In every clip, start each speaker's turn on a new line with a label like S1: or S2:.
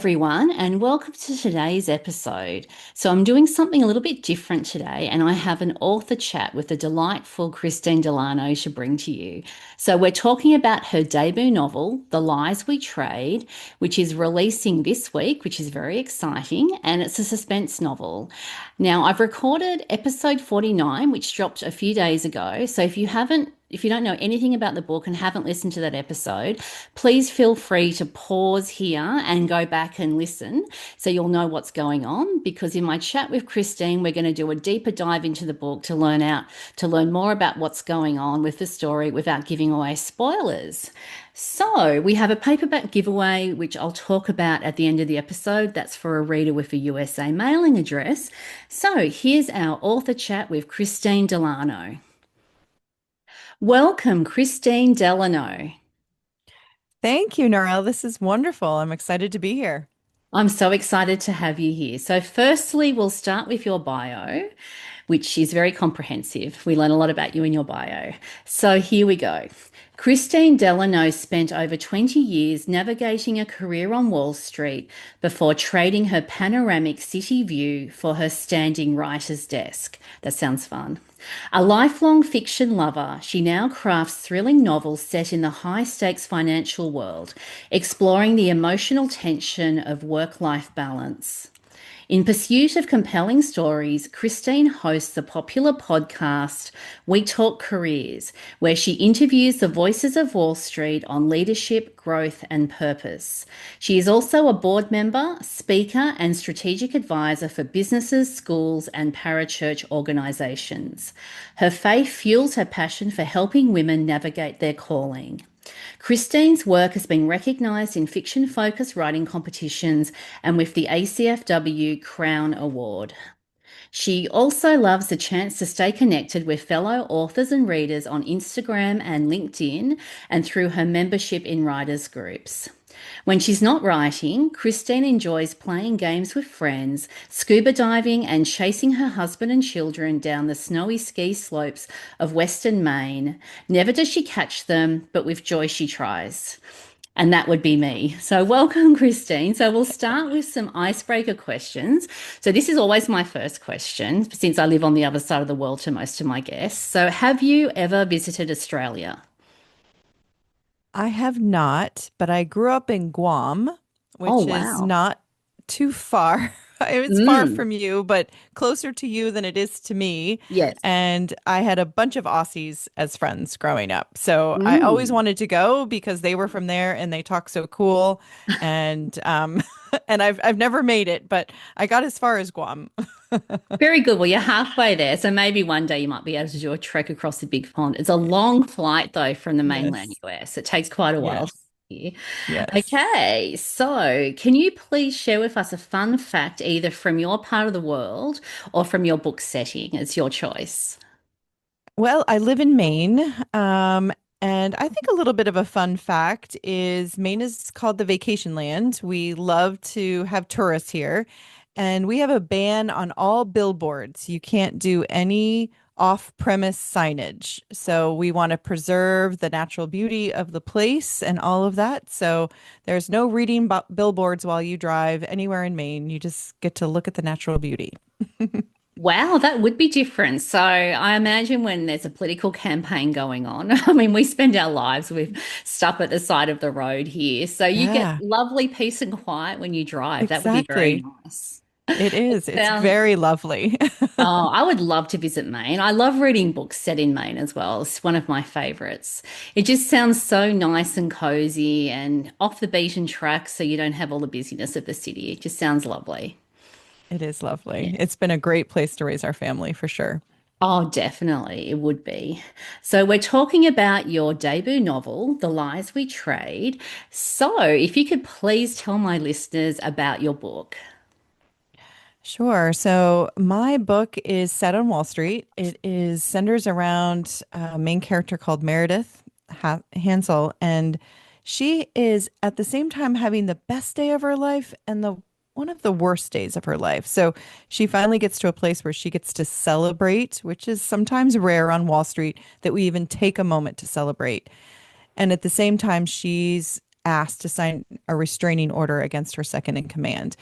S1: everyone, and welcome to today's episode. So, I'm doing something a little bit different today, and I have an author chat with the delightful Kristine Delano to bring to you. So, we're talking about her debut novel, The Lies We Trade, which is releasing this week, which is very exciting, and it's a suspense novel. Now, I've recorded episode 49, which dropped a few days ago. So, if you don't know anything about the book and haven't listened to that episode, please feel free to pause here and go back and listen so you'll know what's going on. Because in my chat with Kristine, we're going to do a deeper dive into the book to learn more about what's going on with the story without giving away spoilers. So, we have a paperback giveaway, which I'll talk about at the end of the episode. That's for a reader with a USA mailing address. So, here's our author chat with Kristine Delano. Welcome, Kristine Delano.
S2: Thank you, Narelle. This is wonderful. I'm excited to be here.
S1: I'm so excited to have you here. So, firstly, we'll start with your bio, which is very comprehensive. We learn a lot about you in your bio. So, here we go. Kristine Delano spent over 20 years navigating a career on Wall Street before trading her panoramic city view for her standing writer's desk. That sounds fun. A lifelong fiction lover, she now crafts thrilling novels set in the high-stakes financial world, exploring the emotional tension of work-life balance. In pursuit of compelling stories, Kristine hosts the popular podcast We Talk Careers, where she interviews the voices of Wall Street on leadership, growth, and purpose. She is also a board member, speaker, and strategic advisor for businesses, schools, and parachurch organizations. Her faith fuels her passion for helping women navigate their calling. Kristine's work has been recognised in fiction-focused writing competitions and with the ACFW Crown Award. She also loves the chance to stay connected with fellow authors and readers on Instagram and LinkedIn and through her membership in writers' groups. When she's not writing, Kristine enjoys playing games with friends, scuba diving, and chasing her husband and children down the snowy ski slopes of Western Maine. Never does she catch them, but with joy she tries. And that would be me. So, welcome, Kristine. So, we'll start with some icebreaker questions. So, this is always my first question since I live on the other side of the world to most of my guests. So, have you ever visited Australia?
S2: I have not, but I grew up in Guam,
S1: Oh,
S2: which is
S1: wow.
S2: not too far. It's far
S1: Mm,
S2: from you, but closer to you than it is to me.
S1: yes.
S2: And I had a bunch of Aussies as friends growing up. So I always
S1: Mm.
S2: wanted to go because they were from there and they talk so cool. And and I've never made it, but I got as far as Guam.
S1: Very good. Well, you're halfway there. So maybe one day you might be able to do a trek across the big pond. It's a long flight, though, from the mainland
S2: Yes.
S1: US. It takes quite a while to
S2: Yes.
S1: get here.
S2: Yes.
S1: Okay. So can you please share with us a fun fact, either from your part of the world or from your book setting? It's your choice.
S2: Well, I live in Maine. And I think a little bit of a fun fact is Maine is called the vacation land. We love to have tourists here, and we have a ban on all billboards. You can't do any off-premise signage. So we want to preserve the natural beauty of the place and all of that. So there's no reading billboards while you drive anywhere in Maine. You just get to look at the natural beauty.
S1: Wow, that would be different. So I imagine when there's a political campaign going on, I mean, we spend our lives with stuff at the side of the road here. So you get
S2: Yeah,
S1: lovely peace and quiet when you drive. That would be very
S2: exactly.
S1: nice.
S2: It
S1: It
S2: is. It's
S1: sounds,
S2: very lovely.
S1: oh, I would love to visit Maine. I love reading books set in Maine as well. It's one of my favorites. It just sounds so nice and cozy and off the beaten track, so you don't have all the busyness of the city. It just sounds lovely.
S2: It is
S1: Yeah.
S2: lovely. It's been a great place to raise our family for sure.
S1: Oh, definitely, it would be. So, we're talking about your debut novel, The Lies We Trade. So, if you could please tell my listeners about your book.
S2: Sure. So my book is set on Wall Street. It is centers around a main character called Meredith Hansel, and she is at the same time having the best day of her life and the one of the worst days of her life. So she finally gets to a place where she gets to celebrate, which is sometimes rare on Wall Street that we even take a moment to celebrate. And at the same time, she's asked to sign a restraining order against her second in command.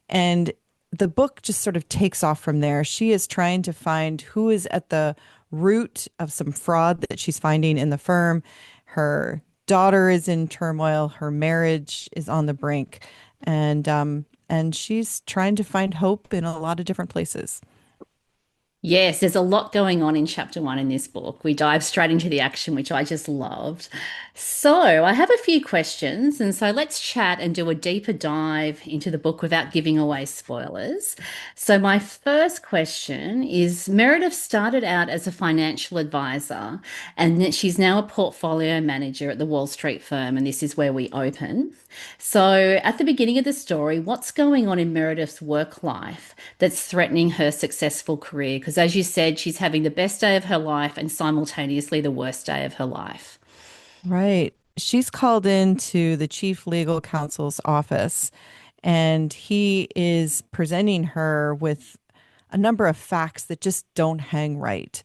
S2: And the book just sort of takes off from there. She is trying to find who is at the root of some fraud that she's finding in the firm. Her daughter is in turmoil. Her marriage is on the brink, and she's trying to find hope in a lot of different places.
S1: Yes, there's a lot going on in chapter one in this book. We dive straight into the action, which I just loved. So, I have a few questions, and so let's chat and do a deeper dive into the book without giving away spoilers. So, my first question is Meredith started out as a financial advisor, and that she's now a portfolio manager at the Wall Street firm, and this is where we open. So, at the beginning of the story, what's going on in Meredith's work life that's threatening her successful career? Because, as you said, she's having the best day of her life and simultaneously the worst day of her life.
S2: Right. She's called into the chief legal counsel's office, and he is presenting her with a number of facts that just don't hang right.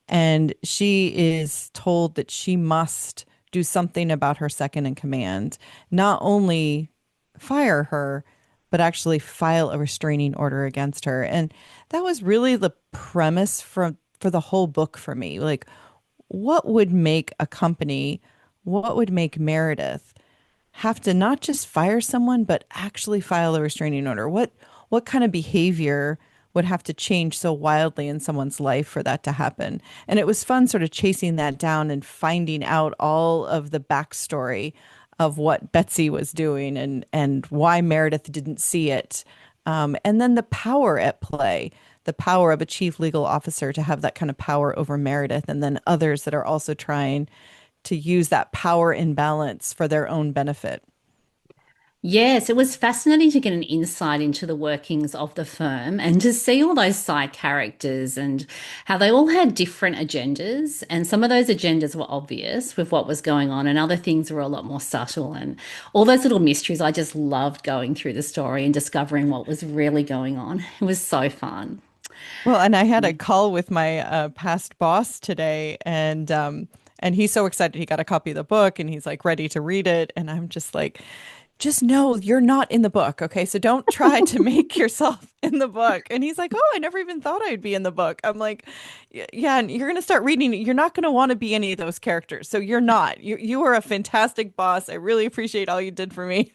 S2: And she is told that she must do something about her second in command, not only fire her, but actually file a restraining order against her. And that was really the premise for the whole book for me. Like, what would make a company, what would make Meredith have to not just fire someone, but actually file a restraining order? What kind of behavior would have to change so wildly in someone's life for that to happen? And it was fun sort of chasing that down and finding out all of the backstory of what Betsy was doing and why Meredith didn't see it. And then the power at play, the power of a chief legal officer to have that kind of power over Meredith, and then others that are also trying to use that power imbalance for their own benefit.
S1: Yes, it was fascinating to get an insight into the workings of the firm and to see all those side characters and how they all had different agendas. And some of those agendas were obvious with what was going on, and other things were a lot more subtle. And all those little mysteries, I just loved going through the story and discovering what was really going on. It was so fun.
S2: Well, and I had a call with my past boss today, and he's so excited he got a copy of the book, and he's like ready to read it, and I'm just like, just know you're not in the book, okay? So don't try to make yourself in the book. And he's like, oh, I never even thought I'd be in the book. I'm like, yeah, and you're gonna start reading it. You're not gonna want to be any of those characters. So you're not. You were a fantastic boss. I really appreciate all you did for me.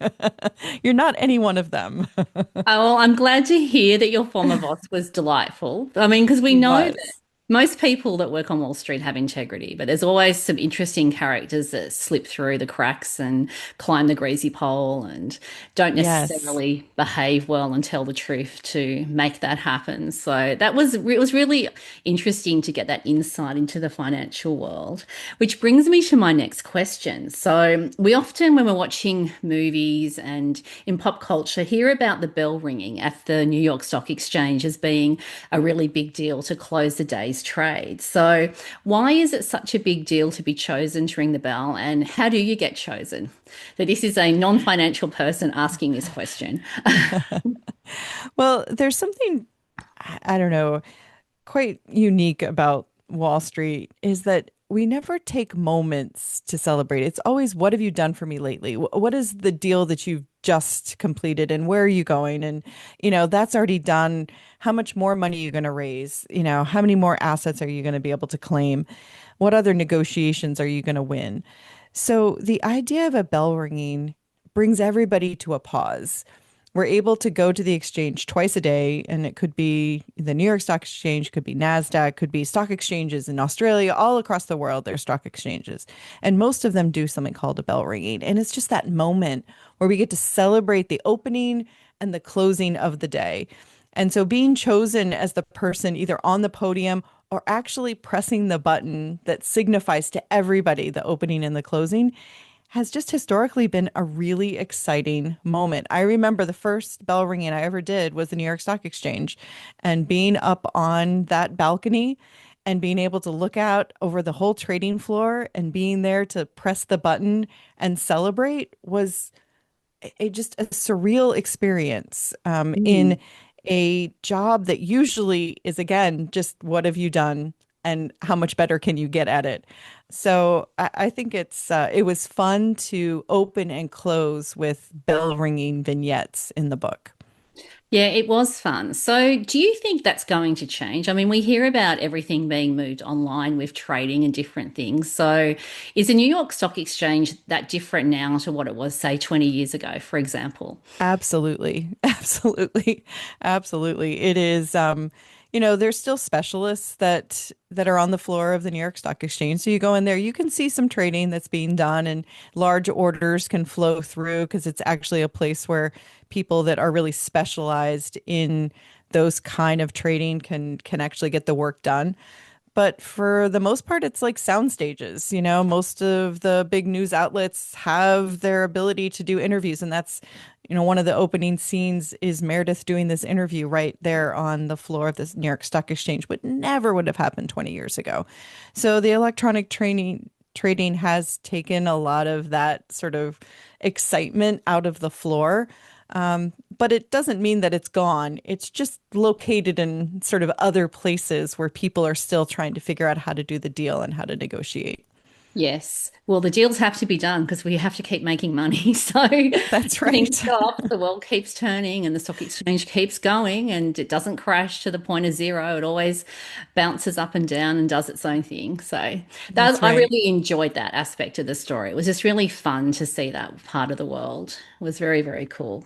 S2: You're not any one of them.
S1: Oh, well, I'm glad to hear that your former boss was delightful. I mean, because we
S2: He
S1: know that
S2: was.
S1: most people that work on Wall Street have integrity, but there's always some interesting characters that slip through the cracks and climb the greasy pole and don't
S2: Yes.
S1: necessarily behave well and tell the truth to make that happen. So it was really interesting to get that insight into the financial world, which brings me to my next question. So we often, when we're watching movies and in pop culture, hear about the bell ringing at the New York Stock Exchange as being a really big deal to close the day's trade. So, why is it such a big deal to be chosen to ring the bell, and how do you get chosen? So, this is a non-financial person asking this question.
S2: Well, there's something, I don't know, quite unique about Wall Street is that we never take moments to celebrate. It's always, what have you done for me lately? What is the deal that you've just completed and where are you going? And, that's already done. How much more money are you going to raise? How many more assets are you going to be able to claim? What other negotiations are you going to win? So the idea of a bell ringing brings everybody to a pause. We're able to go to the exchange twice a day, and it could be the New York Stock Exchange, could be NASDAQ, could be stock exchanges in Australia, all across the world, there's stock exchanges. And most of them do something called a bell ringing. And it's just that moment where we get to celebrate the opening and the closing of the day. And so being chosen as the person either on the podium or actually pressing the button that signifies to everybody the opening and the closing has just historically been a really exciting moment. I remember the first bell ringing I ever did was the New York Stock Exchange, and being up on that balcony and being able to look out over the whole trading floor and being there to press the button and celebrate was just a surreal experience in
S1: Mm.
S2: a job that usually is, again, just what have you done and how much better can you get at it? So I think it was fun to open and close with bell ringing vignettes in the book.
S1: Yeah, it was fun. So, do you think that's going to change? I mean, we hear about everything being moved online with trading and different things. So, is the New York Stock Exchange that different now to what it was, say, 20 years ago, for example?
S2: Absolutely. Absolutely. Absolutely. It is there's still specialists that are on the floor of the New York Stock Exchange. So you go in there, you can see some trading that's being done and large orders can flow through because it's actually a place where people that are really specialized in those kind of trading can actually get the work done. But for the most part, it's like sound stages. Most of the big news outlets have their ability to do interviews. And that's, one of the opening scenes is Meredith doing this interview right there on the floor of this New York Stock Exchange, but never would have happened 20 years ago. So the electronic trading has taken a lot of that sort of excitement out of the floor. But it doesn't mean that it's gone. It's just located in sort of other places where people are still trying to figure out how to do the deal and how to negotiate.
S1: Yes. Well, the deals have to be done because we have to keep making money. So
S2: That's
S1: nothing
S2: right.
S1: stops. The world keeps turning and the stock exchange keeps going and it doesn't crash to the point of zero. It always bounces up and down and does its own thing. So
S2: That's
S1: I
S2: right.
S1: really enjoyed that aspect of the story. It was just really fun to see that part of the world. It was very, very cool.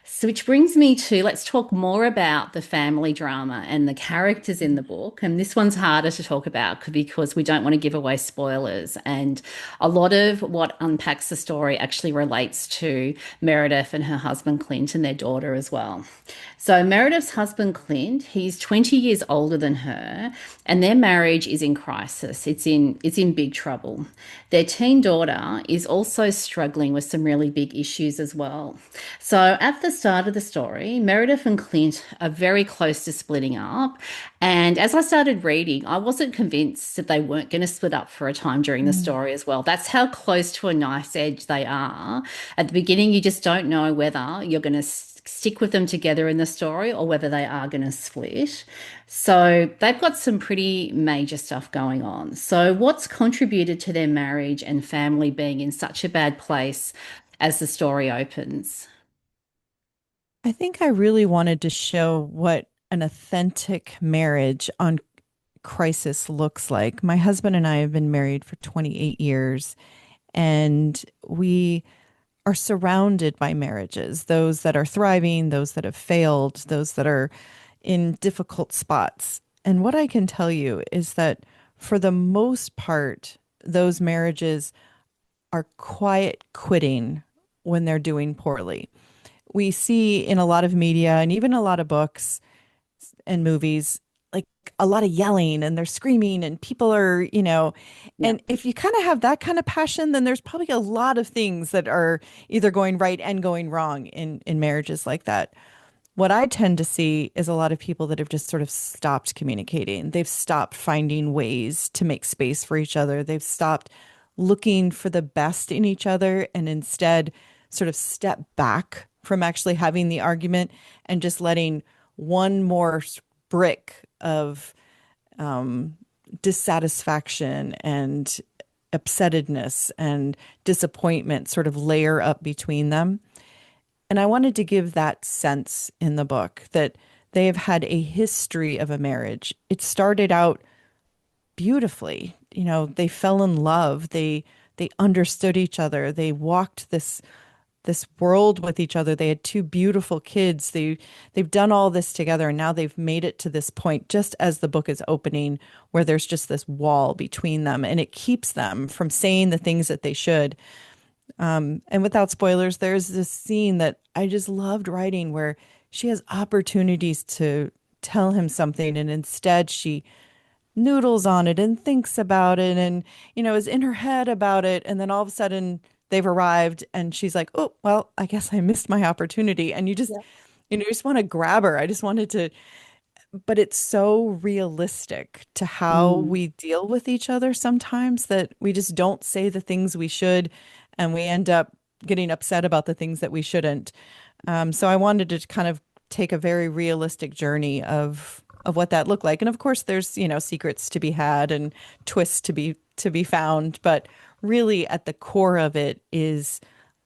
S1: So, which brings me to let's talk more about the family drama and the characters in the book. And this one's harder to talk about because we don't want to give away spoilers. And a lot of what unpacks the story actually relates to Meredith and her husband Clint and their daughter as well. So Meredith's husband Clint, he's 20 years older than her, and their marriage is in crisis. It's in big trouble. Their teen daughter is also struggling with some really big issues as well. So at the start of the story, Meredith and Clint are very close to splitting up. And as I started reading, I wasn't convinced that they weren't going to split up for a time during the
S2: Mm.
S1: story as well. That's how close to a knife's edge they are. At the beginning, you just don't know whether you're going to stick with them together in the story or whether they are going to split. So they've got some pretty major stuff going on. So, what's contributed to their marriage and family being in such a bad place as the story opens?
S2: I think I really wanted to show what an authentic marriage on crisis looks like. My husband and I have been married for 28 years, and we are surrounded by marriages, those that are thriving, those that have failed, those that are in difficult spots. And what I can tell you is that for the most part, those marriages are quiet quitting when they're doing poorly. We see in a lot of media and even a lot of books and movies, like a lot of yelling and they're screaming and people are,
S1: Yeah.
S2: and if you kind of have that kind of passion, then there's probably a lot of things that are either going right and going wrong in marriages like that. What I tend to see is a lot of people that have just sort of stopped communicating. They've stopped finding ways to make space for each other. They've stopped looking for the best in each other and instead sort of step back from actually having the argument and just letting one more brick of um, dissatisfaction and upsettedness and disappointment sort of layer up between them. And I wanted to give that sense in the book that they have had a history of a marriage. It started out beautifully. They fell in love. They understood each other. They walked this world with each other. They had two beautiful kids. They've done all this together and now they've made it to this point just as the book is opening where there's just this wall between them and it keeps them from saying the things that they should. And without spoilers, there's this scene that I just loved writing where she has opportunities to tell him something, and instead she noodles on it and thinks about it and, is in her head about it. And then all of a sudden they've arrived and she's like, oh, well, I guess I missed my opportunity. And you just want to grab her. I just wanted to, but it's so realistic to how
S1: Mm.
S2: we deal with each other sometimes that we just don't say the things we should, and we end up getting upset about the things that we shouldn't. So I wanted to kind of take a very realistic journey of what that looked like. And of course, there's, secrets to be had and twists to be to be found, but really at the core of it is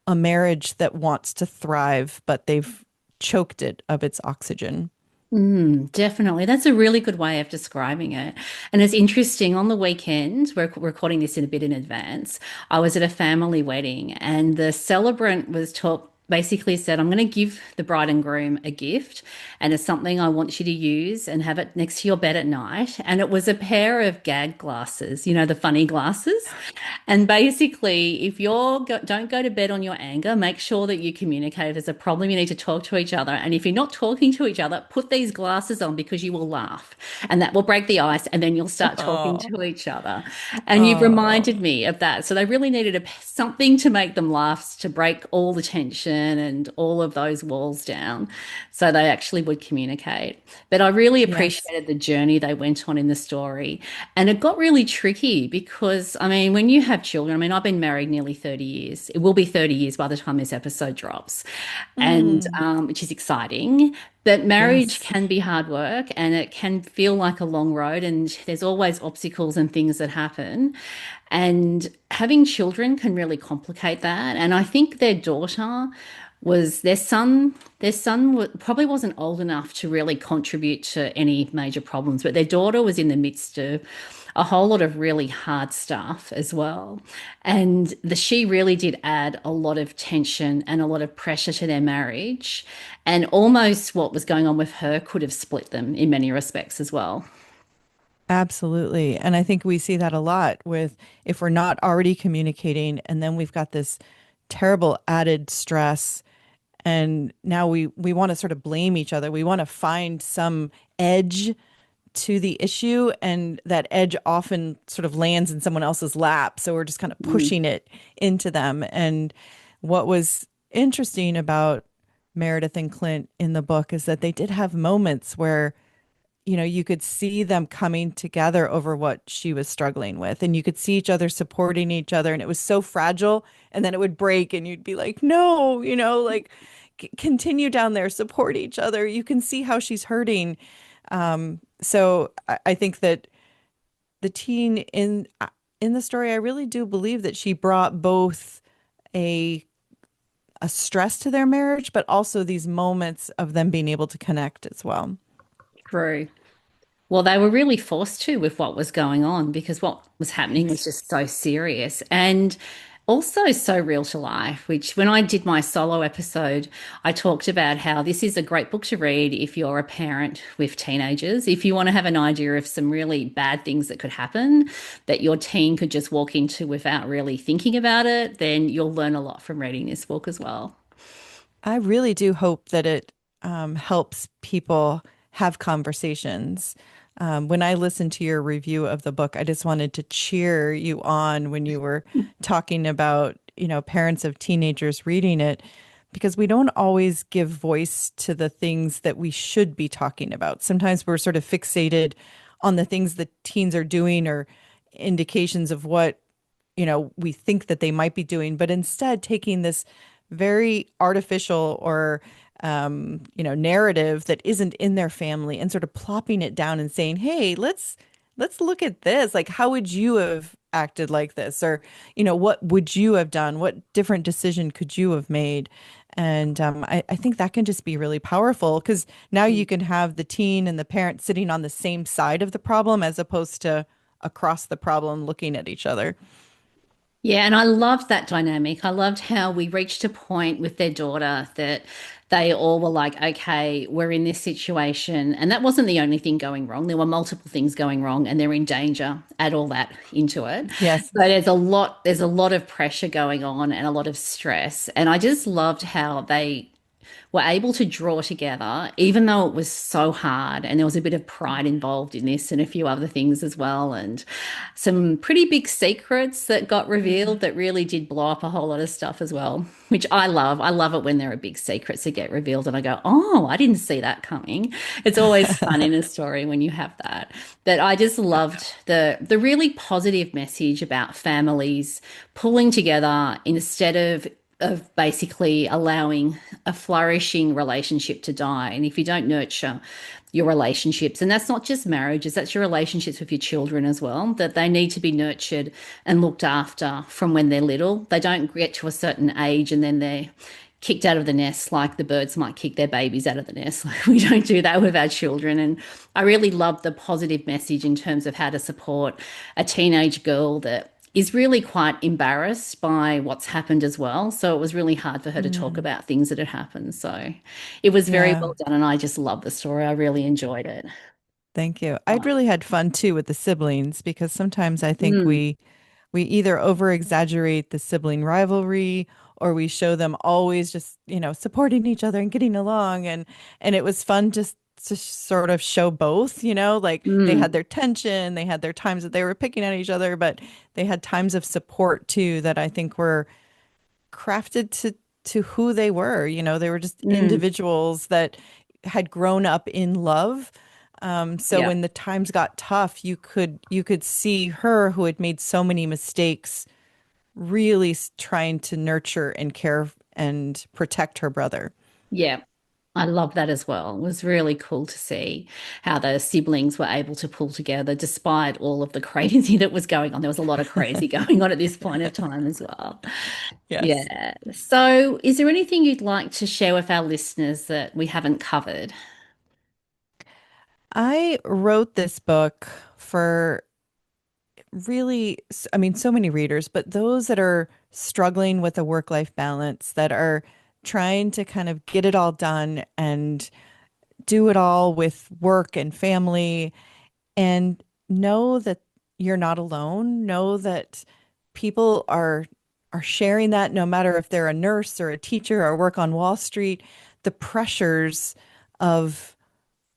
S2: a marriage that wants to thrive, but they've choked it of its oxygen.
S1: Definitely. That's a really good way of describing it. And it's interesting, on the weekend, we're recording this in a bit in advance. I was at a family wedding and the celebrant was talk basically said, I'm going to give the bride and groom a gift and it's something I want you to use and have it next to your bed at night. And it was a pair of gag glasses, you know, the funny glasses. And basically, if don't go to bed on your anger, make sure that you communicate. If there's a problem, you need to talk to each other. And if you're not talking to each other, put these glasses on because you will laugh and that will break the ice. And then you'll start talking
S2: Oh,
S1: to each other. And you've
S2: oh,
S1: reminded me of that. So they really needed something to make them laugh, to break all the tension and all of those walls down. So they actually would communicate. But I really
S2: yes.
S1: appreciated the journey they went on in the story. And it got really tricky because, I mean, when you have children, I mean, I've been married nearly 30 years. It will be 30 years by the time this episode drops, and
S2: Mm,
S1: which is exciting. But marriage
S2: yes,
S1: can be hard work and it can feel like a long road, and there's always obstacles and things that happen. And having children can really complicate that. And I think their daughter was probably wasn't old enough to really contribute to any major problems, but their daughter was in the midst of a whole lot of really hard stuff as well. And she really did add a lot of tension and a lot of pressure to their marriage. And almost what was going on with her could have split them in many respects as well.
S2: absolutely. And I think we see that a lot with if we're not already communicating and then we've got this terrible added stress and now we want to sort of blame each other. We want to find some edge to the issue, and that edge often sort of lands in someone else's lap. So we're just kind of
S1: Mm.
S2: pushing it into them. And what was interesting about Meredith and Clint in the book is that they did have moments where, you could see them coming together over what she was struggling with, and you could see each other supporting each other. And it was so fragile, and then it would break, and you'd be like, no, like continue down there, support each other. You can see how she's hurting. So I think that the teen in the story, I really do believe that she brought both a a stress to their marriage, but also these moments of them being able to connect as well.
S1: True. Well, they were really forced to with what was going on because what was happening was
S2: Yes.
S1: just so serious and also so real to life. Which, when I did my solo episode, I talked about how this is a great book to read if you're a parent with teenagers. If you want to have an idea of some really bad things that could happen that your teen could just walk into without really thinking about it, then you'll learn a lot from reading this book as well.
S2: I really do hope that it helps people have conversations. When I listened to your review of the book, I just wanted to cheer you on when you were talking about, parents of teenagers reading it, because we don't always give voice to the things that we should be talking about. Sometimes we're sort of fixated on the things that teens are doing or indications of what we think that they might be doing, but instead taking this very artificial or narrative that isn't in their family and sort of plopping it down and saying, "Hey, let's look at this. Like, how would you have acted like this? Or, what would you have done? What different decision could you have made?" And I think that can just be really powerful because now you can have the teen and the parent sitting on the same side of the problem as opposed to across the problem looking at each other.
S1: Yeah, and I loved that dynamic. I loved how we reached a point with their daughter that they all were like, okay, we're in this situation. And that wasn't the only thing going wrong. There were multiple things going wrong and they're in danger. Add all that into it.
S2: Yes.
S1: So there's a lot of pressure going on and a lot of stress. And I just loved how they were able to draw together, even though it was so hard. And there was a bit of pride involved in this and a few other things as well. And some pretty big secrets that got revealed that really did blow up a whole lot of stuff as well, which I love. I love it when there are big secrets that get revealed and I go, oh, I didn't see that coming. It's always fun in a story when you have that. But I just loved the really positive message about families pulling together instead of of basically allowing a flourishing relationship to die. And if you don't nurture your relationships, and that's not just marriages, that's your relationships with your children as well, that they need to be nurtured and looked after from when they're little. They don't get to a certain age and then they're kicked out of the nest like the birds might kick their babies out of the nest. Like, we don't do that with our children. And I really love the positive message in terms of how to support a teenage girl that is really quite embarrassed by what's happened as well. So it was really hard for her to talk
S2: Mm,
S1: about things that had happened. So it was very
S2: yeah.
S1: well done, and I just love the story. I really enjoyed it.
S2: Thank you. I'd really had fun too with the siblings because sometimes I think
S1: Mm,
S2: we either over exaggerate the sibling rivalry or we show them always just, supporting each other and getting along and it was fun just to sort of show both, like they had
S1: mm,
S2: their tension, they had their times that they were picking at each other, but they had times of support too that I think were crafted to who they were. They were just
S1: mm.
S2: individuals that had grown up in love. So
S1: Yeah,
S2: when the times got tough, you could see her who had made so many mistakes, really trying to nurture and care and protect her brother.
S1: yeah. I love that as well. It was really cool to see how the siblings were able to pull together despite all of the crazy that was going on. There was a lot of crazy going on at this point of time as well.
S2: Yes.
S1: Yeah. So, is there anything you'd like to share with our listeners that we haven't covered?
S2: I wrote this book for really, I mean, so many readers, but those that are struggling with a work-life balance, that are trying to kind of get it all done and do it all with work and family, and know that you're not alone. Know that people are sharing that, no matter if they're a nurse or a teacher or work on Wall Street. The pressures of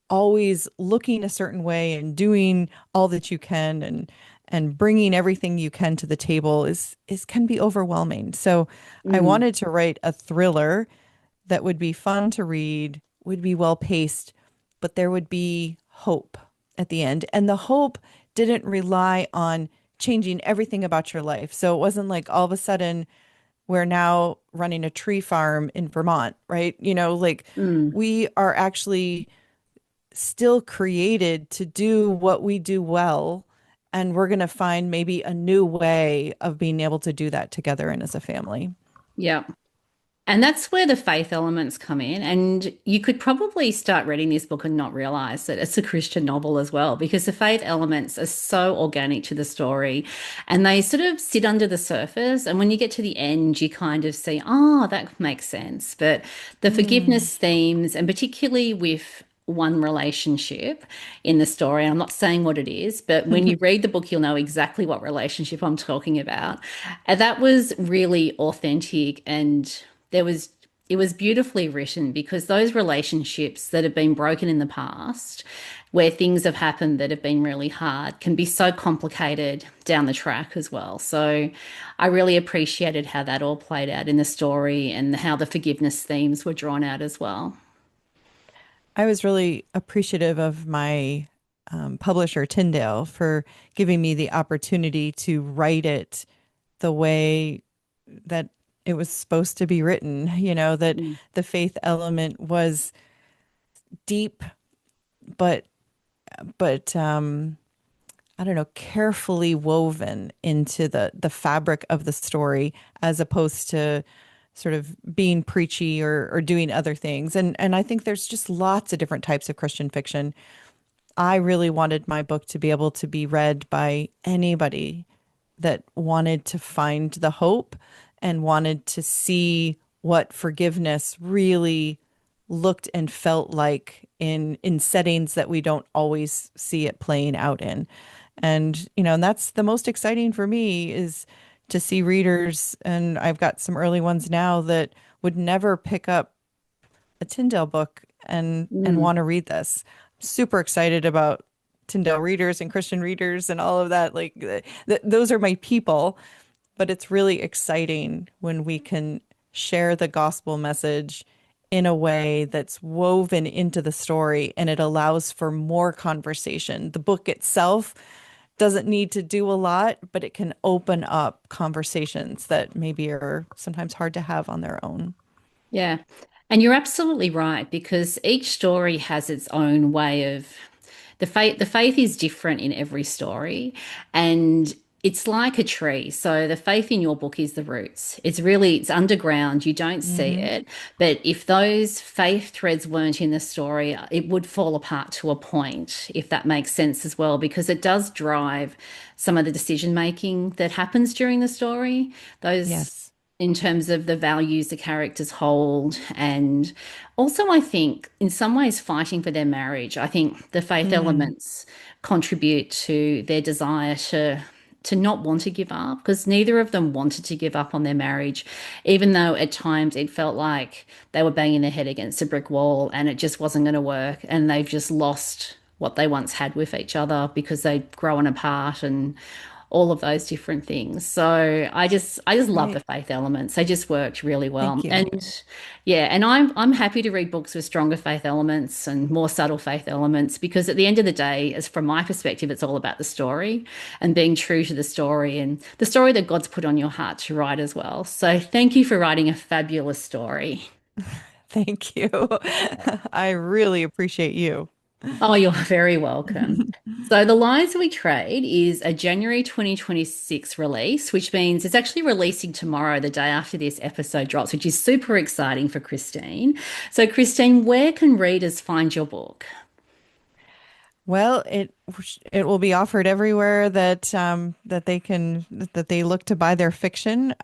S2: always looking a certain way and doing all that you can and bringing everything you can to the table is can be overwhelming. So I
S1: Mm,
S2: wanted to write a thriller that would be fun to read, would be well paced, but there would be hope at the end. And the hope didn't rely on changing everything about your life. So it wasn't like all of a sudden we're now running a tree farm in Vermont, right? Like
S1: mm.
S2: we are actually still created to do what we do well. And we're going to find maybe a new way of being able to do that together and as a family.
S1: Yeah. And that's where the faith elements come in. And you could probably start reading this book and not realize that it's a Christian novel as well, because the faith elements are so organic to the story and they sort of sit under the surface. And when you get to the end, you kind of see, oh, that makes sense. But the
S2: Mm.
S1: forgiveness themes, and particularly with one relationship in the story, I'm not saying what it is, but when you read the book, you'll know exactly what relationship I'm talking about. And that was really authentic and there was it was beautifully written because those relationships that have been broken in the past, where things have happened that have been really hard, can be so complicated down the track as well. So I really appreciated how that all played out in the story and how the forgiveness themes were drawn out as well.
S2: I was really appreciative of my publisher, Tyndale, for giving me the opportunity to write it the way that it was supposed to be written, that
S1: Mm,
S2: the faith element was deep, but but I don't know, carefully woven into the fabric of the story as opposed to sort of being preachy or doing other things. And I think there's just lots of different types of Christian fiction. I really wanted my book to be able to be read by anybody that wanted to find the hope and wanted to see what forgiveness really looked and felt like in settings that we don't always see it playing out in. And that's the most exciting for me is to see readers, and I've got some early ones now that would never pick up a Tyndale book and
S1: mm,
S2: want to read this. Super excited about Tyndale readers and Christian readers and all of that. Like those are my people, but it's really exciting when we can share the gospel message in a way that's woven into the story and it allows for more conversation. The book itself doesn't need to do a lot, but it can open up conversations that maybe are sometimes hard to have on their own.
S1: Yeah. And you're absolutely right because each story has its own way of the faith is different in every story and it's like a tree. So the faith in your book is the roots. It's underground, you don't see
S2: Hmm.
S1: it, but if those faith threads weren't in the story, it would fall apart to a point, if that makes sense as well, because it does drive some of the decision making that happens during the story. Those
S2: Yes.
S1: in terms of the values the characters hold. And also, I think in some ways, fighting for their marriage, I think the faith
S2: Mm,
S1: elements contribute to their desire to not want to give up because neither of them wanted to give up on their marriage, even though at times it felt like they were banging their head against a brick wall and it just wasn't going to work. And they've just lost what they once had with each other because they'd grown apart and all of those different things. So I just love the
S2: great.
S1: faith elements. They just worked really
S2: Thank
S1: well.
S2: you.
S1: And yeah, and I'm happy to read books with stronger faith elements and more subtle faith elements because at the end of the day, as from my perspective, it's all about the story and being true to the story and the story that God's put on your heart to write as well. So thank you for writing a fabulous story.
S2: Thank you. I really appreciate you.
S1: Oh, you're very welcome. So, The Lies We Trade is a January 2026 release, which means it's actually releasing tomorrow, the day after this episode drops, which is super exciting for Kristine. So, Kristine, where can readers find your book?
S2: Well, it will be offered everywhere that they look to buy their fiction.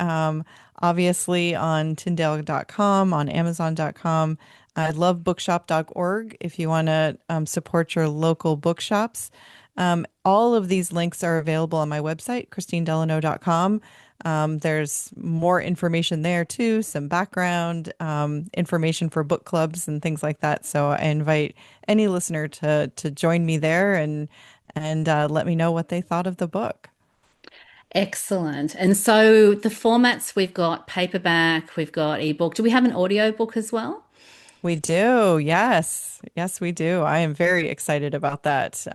S2: Obviously on Tyndale.com, on Amazon.com. I love bookshop.org if you want to support your local bookshops. All of these links are available on my website, KristineDelano.com. There's more information there too, some background information for book clubs and things like that. So I invite any listener to join me there and let me know what they thought of the book.
S1: Excellent. And so, the formats we've got paperback, we've got ebook. Do we have an audio book as well?
S2: We do. Yes. Yes, we do. I am very excited about that.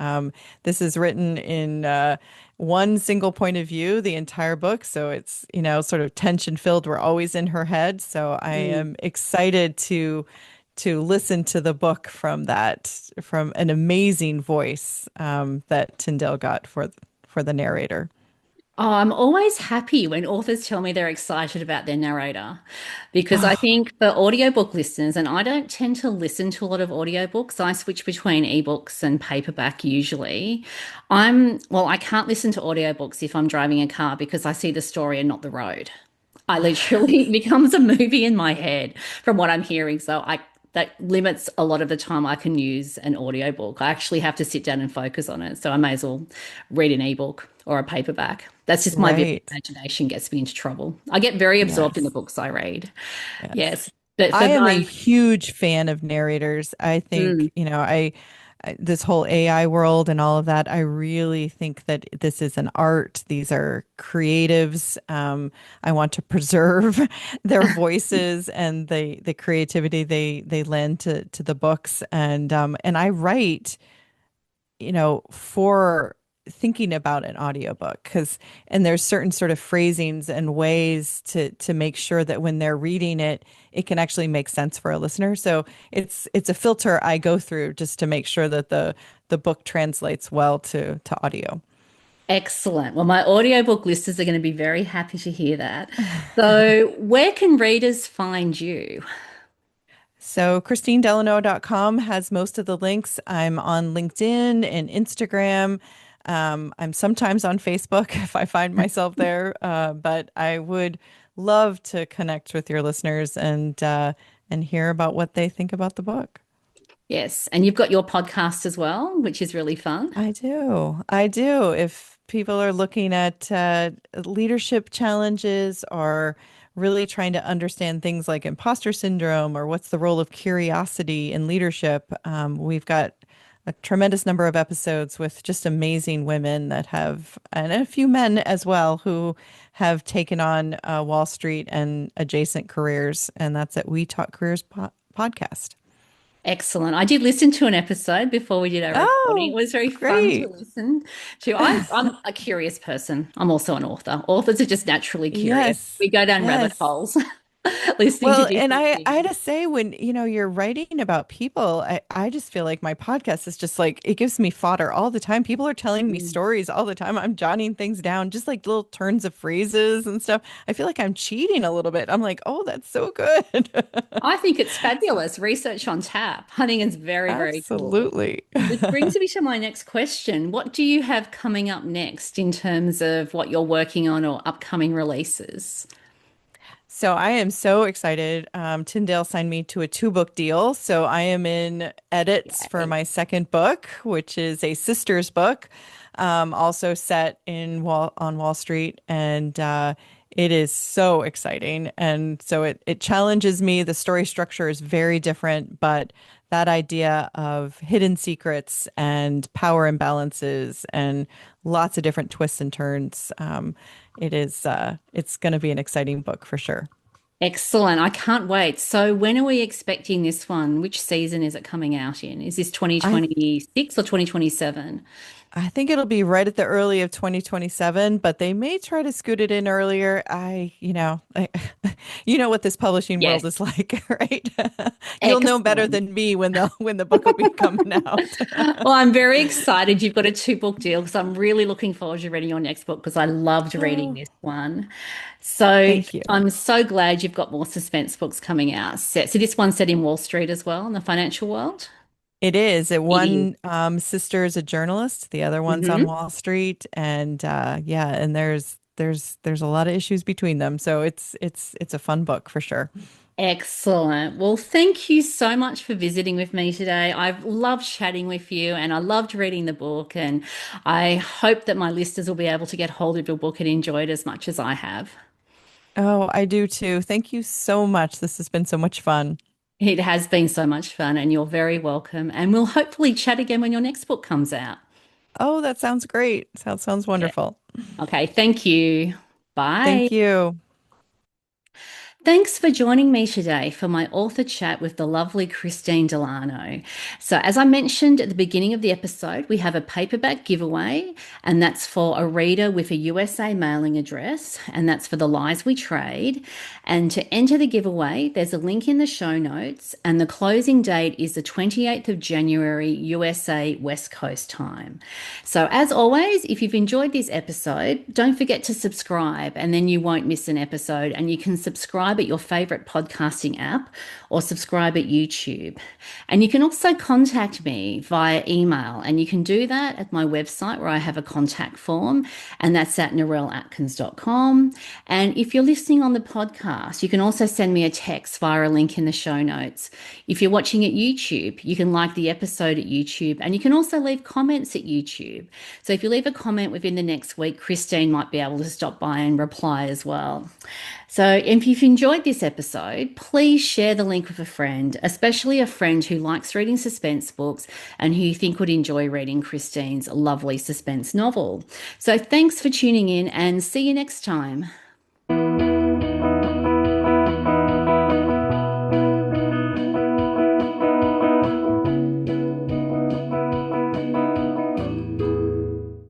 S2: This is written in one single point of view, the entire book. So it's, sort of tension filled. We're always in her head. So I
S1: Mm.
S2: am excited to listen to the book from an amazing voice that Tyndale got for the narrator.
S1: Oh, I'm always happy when authors tell me they're excited about their narrator because I think for audiobook listeners, and I don't tend to listen to a lot of audiobooks, I switch between ebooks and paperback usually. Well, I can't listen to audiobooks if I'm driving a car because I see the story and not the road. I literally it becomes a movie in my head from what I'm hearing. So I that limits a lot of the time I can use an audiobook. I actually have to sit down and focus on it. So I may as well read an ebook or a paperback. That's just my vivid
S2: Right.
S1: imagination gets me into trouble. I get very absorbed in the
S2: Yes.
S1: books I read.
S2: Yes.
S1: Yes. But
S2: I
S1: for
S2: am a
S1: those,
S2: huge fan of narrators. I
S1: mm,
S2: think, this whole AI world and all of that, I really think that this is an art. These are creatives. I want to preserve their voices and the creativity they lend to the books. And I write for thinking about an audiobook and there's certain sort of phrasings and ways to make sure that when they're reading it, it can actually make sense for a listener. So it's a filter I go through just to make sure that the book translates well to audio.
S1: excellent. Well, my audiobook listeners are going to be very happy to hear that. So, where can readers find you?
S2: So KristineDelano.com has most of the links. I'm on LinkedIn and Instagram. I'm sometimes on Facebook if I find myself there. But I would love to connect with your listeners and hear about what they think about the book.
S1: Yes. And you've got your podcast as well, which is really fun.
S2: I do. I do. If people are looking at leadership challenges or really trying to understand things like imposter syndrome or what's the role of curiosity in leadership, we've got a tremendous number of episodes with just amazing women that have, and a few men as well, who have taken on Wall Street and adjacent careers. And that's at We Talk Careers podcast.
S1: Excellent. I did listen to an episode before we did our recording. It
S2: Oh,
S1: was very fun to
S2: great.
S1: listen to. I'm a curious person. I'm also an author. Authors are just naturally curious. We
S2: Yes.
S1: go down rabbit
S2: Yes.
S1: holes listening to
S2: Well, and
S1: different
S2: I had
S1: things.
S2: to say when, you're writing about people, I just feel like my podcast is just like it gives me fodder all the time. People are telling me
S1: Mm.
S2: stories all the time. I'm jotting things down, just like little turns of phrases and stuff. I feel like I'm cheating a little bit. I'm like, oh, that's so good.
S1: I think it's fabulous. Research on tap. I think it's very, very cool.
S2: Absolutely.
S1: Which brings me to my next question. What do you have coming up next in terms of what you're working on or upcoming releases?
S2: So I am so excited. Tyndale signed me to a two-book deal. So I am in edits for
S1: Yay.
S2: my second book, which is a sister's book, also set in on Wall Street, and it is so exciting. And so it challenges me. The story structure is very different, but that idea of hidden secrets and power imbalances and lots of different twists and turns. It's going to be an exciting book for sure.
S1: Excellent. I can't wait. So when are we expecting this one? Which season is it coming out in? Is this
S2: I
S1: 2026 or 2027?
S2: I think it'll be right at the early of 2027, but they may try to scoot it in earlier. You know what this publishing
S1: Yes.
S2: world is like, right? You'll know better
S1: Excellent.
S2: than me when the book will be coming out.
S1: Well, I'm very excited you've got a two-book deal because I'm really looking forward to reading your next book because I loved reading
S2: Oh,
S1: this one. So
S2: thank you.
S1: I'm so glad you've got more suspense books coming out. So this one's set in Wall Street as well, in the financial world.
S2: It is.
S1: It is.
S2: One sister is a journalist, the other one's on
S1: Mhm.
S2: Wall Street, and yeah, and there's a lot of issues between them. So it's a fun book for sure.
S1: Excellent. Well, thank you so much for visiting with me today. I've loved chatting with you and I loved reading the book. And I hope that my listeners will be able to get hold of your book and enjoy it as much as I have.
S2: Oh, I do too. Thank you so much. This has been so much fun.
S1: It has been so much fun and you're very welcome. And we'll hopefully chat again when your next book comes out.
S2: Oh, that sounds great. Sounds
S1: Yeah.
S2: wonderful.
S1: Okay. Thank you. Bye.
S2: Thank you.
S1: Thanks for joining me today for my author chat with the lovely Kristine Delano. So, as I mentioned at the beginning of the episode, we have a paperback giveaway, and that's for a reader with a USA mailing address, and that's for The Lies We Trade. And to enter the giveaway, there's a link in the show notes, and the closing date is the 28th of January, USA West Coast time. So, as always, if you've enjoyed this episode, don't forget to subscribe, and then you won't miss an episode, and you can subscribe at your favorite podcasting app or subscribe at YouTube. And you can also contact me via email, and you can do that at my website where I have a contact form, and that's at narelleatkins.com. And if you're listening on the podcast, you can also send me a text via a link in the show notes. If you're watching at YouTube, you can like the episode at YouTube, and you can also leave comments at YouTube. So if you leave a comment within the next week, Kristine might be able to stop by and reply as well. So, if you've enjoyed this episode, please share the link with a friend, especially a friend who likes reading suspense books and who you think would enjoy reading Kristine's lovely suspense novel. So, thanks for tuning in and see you next time.